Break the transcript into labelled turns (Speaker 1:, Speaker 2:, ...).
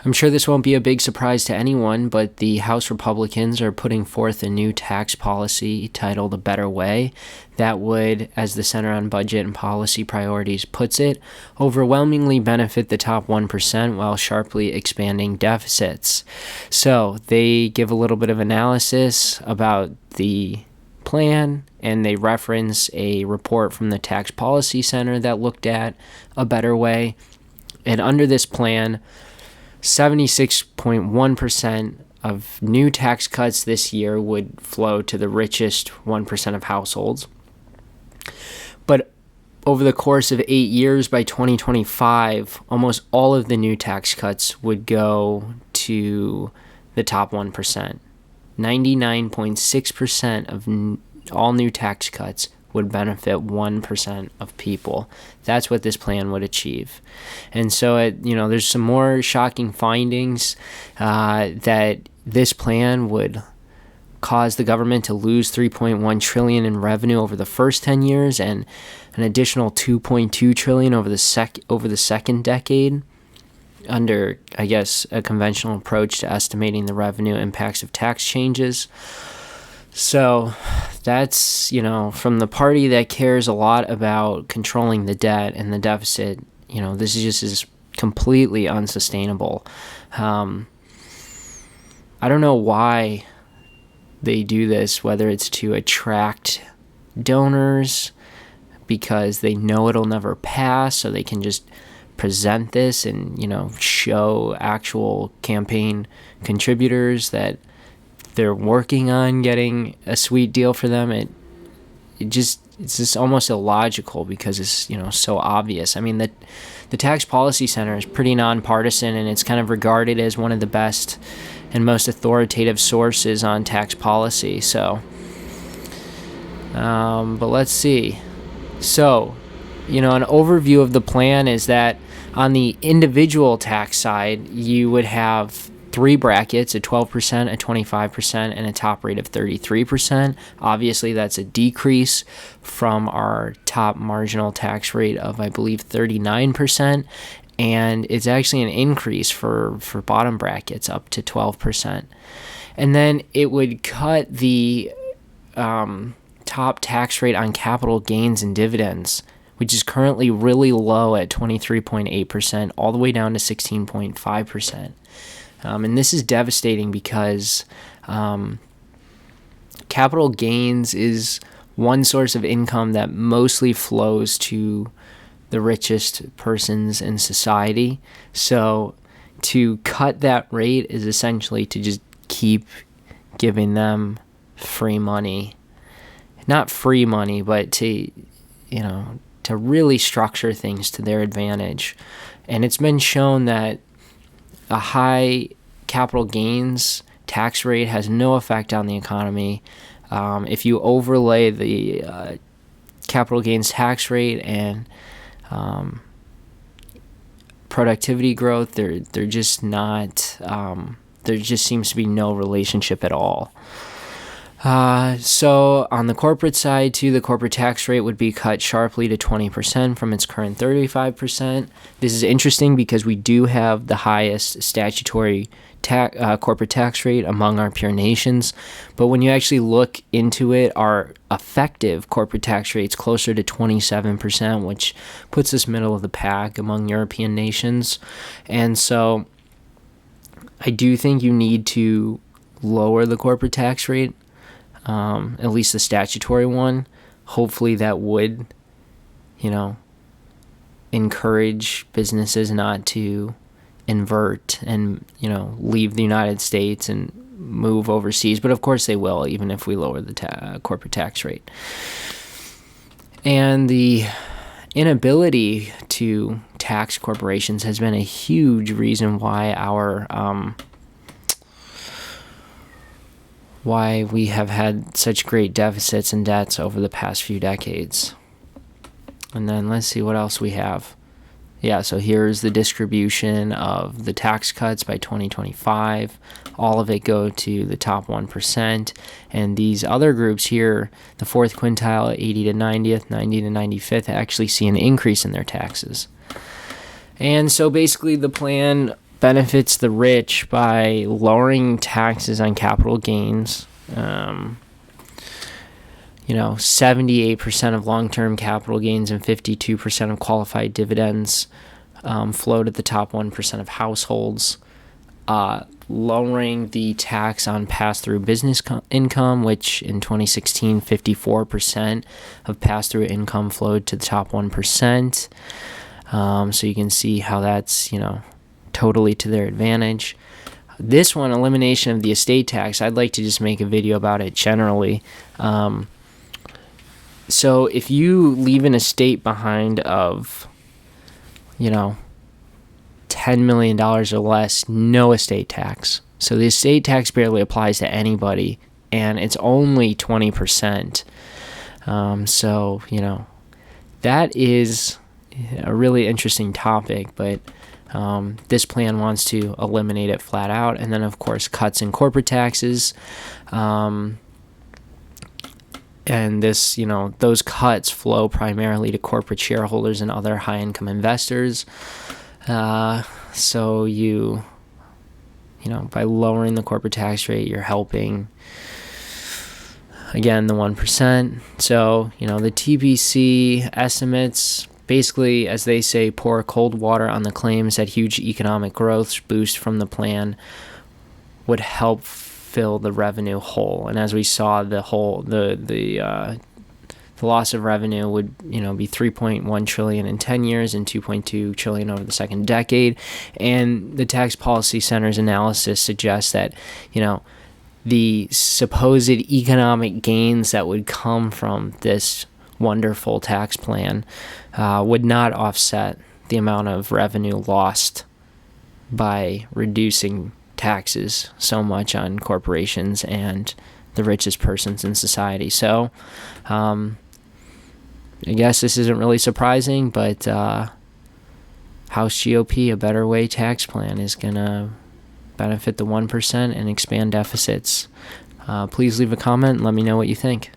Speaker 1: I'm sure this won't be a big surprise to anyone, but the House Republicans are putting forth a new tax policy titled A Better Way that would, as the Center on Budget and Policy Priorities puts it, overwhelmingly benefit the top 1% while sharply expanding deficits. So they give a little bit of analysis about the plan, and they reference a report from the Tax Policy Center that looked at a better way. And under this plan, 76.1% of new tax cuts this year would flow to the richest 1% of households. But over the course of 8 years, by 2025, almost all of the new tax cuts would go to the top 1%. 99.6% of all new tax cuts would benefit 1% of people. That's what this plan would achieve. And so, there's some more shocking findings that this plan would cause the government to lose $3.1 trillion in revenue over the first 10 years and an additional $2.2 trillion over the second decade under, I guess, a conventional approach to estimating the revenue impacts of tax changes. So that's, from the party that cares a lot about controlling the debt and the deficit, this is completely unsustainable. I don't know why they do this, whether it's to attract donors because they know it'll never pass, so they can just present this and, show actual campaign contributors that they're working on getting a sweet deal for them. It's just almost illogical because it's, so obvious. I mean, the Tax Policy Center is pretty nonpartisan, and it's kind of regarded as one of the best and most authoritative sources on tax policy. So, but let's see. So, an overview of the plan is that on the individual tax side, you would have 3 brackets, a 12%, a 25%, and a top rate of 33%. Obviously, that's a decrease from our top marginal tax rate of, I believe, 39%. And it's actually an increase for bottom brackets up to 12%. And then it would cut the top tax rate on capital gains and dividends, which is currently really low at 23.8%, all the way down to 16.5%. And this is devastating because capital gains is one source of income that mostly flows to the richest persons in society. So to cut that rate is essentially to just keep giving them free money. Not free money, but to really structure things to their advantage. And it's been shown that a high capital gains tax rate has no effect on the economy. If you overlay the capital gains tax rate and productivity growth, they're just not. There just seems to be no relationship at all. So on the corporate side, too, the corporate tax rate would be cut sharply to 20% from its current 35%. This is interesting because we do have the highest statutory corporate tax rate among our peer nations. But when you actually look into it, our effective corporate tax rate is closer to 27%, which puts us middle of the pack among European nations. And so I do think you need to lower the corporate tax rate. At least the statutory one. Hopefully that would, encourage businesses not to invert and, leave the United States and move overseas. But of course they will, even if we lower the corporate tax rate. And the inability to tax corporations has been a huge reason why we have had such great deficits and debts over the past few decades. And then let's see what else we have. Yeah, so here's the distribution of the tax cuts by 2025. All of it go to the top 1%. And these other groups here, the fourth quintile, 80 to 90th, 90 to 95th, actually see an increase in their taxes. And so basically the plan benefits the rich by lowering taxes on capital gains. 78% of long-term capital gains and 52% of qualified dividends flow to the top 1% of households. Lowering the tax on pass-through business income, which in 2016, 54% of pass-through income flowed to the top 1%. So you can see how that's, totally to their advantage. This one, elimination of the estate tax, I'd like to just make a video about it generally. So if you leave an estate behind of, $10 million or less, no estate tax. So the estate tax barely applies to anybody, and it's only 20%. That is a really interesting topic, but this plan wants to eliminate it flat out. And then, of course, cuts in corporate taxes. And this, those cuts flow primarily to corporate shareholders and other high-income investors. So by lowering the corporate tax rate, you're helping, again, the 1%. So, the TPC estimates, basically, as they say, pour cold water on the claims that huge economic growth boost from the plan would help fill the revenue hole. And as we saw, the loss of revenue would be 3.1 trillion in 10 years and 2.2 trillion over the second decade. And the Tax Policy Center's analysis suggests that the supposed economic gains that would come from this wonderful tax plan would not offset the amount of revenue lost by reducing taxes so much on corporations and the richest persons in society. So I guess this isn't really surprising, but House GOP, a Better Way tax plan, is going to benefit the 1% and expand deficits. Please leave a comment and let me know what you think.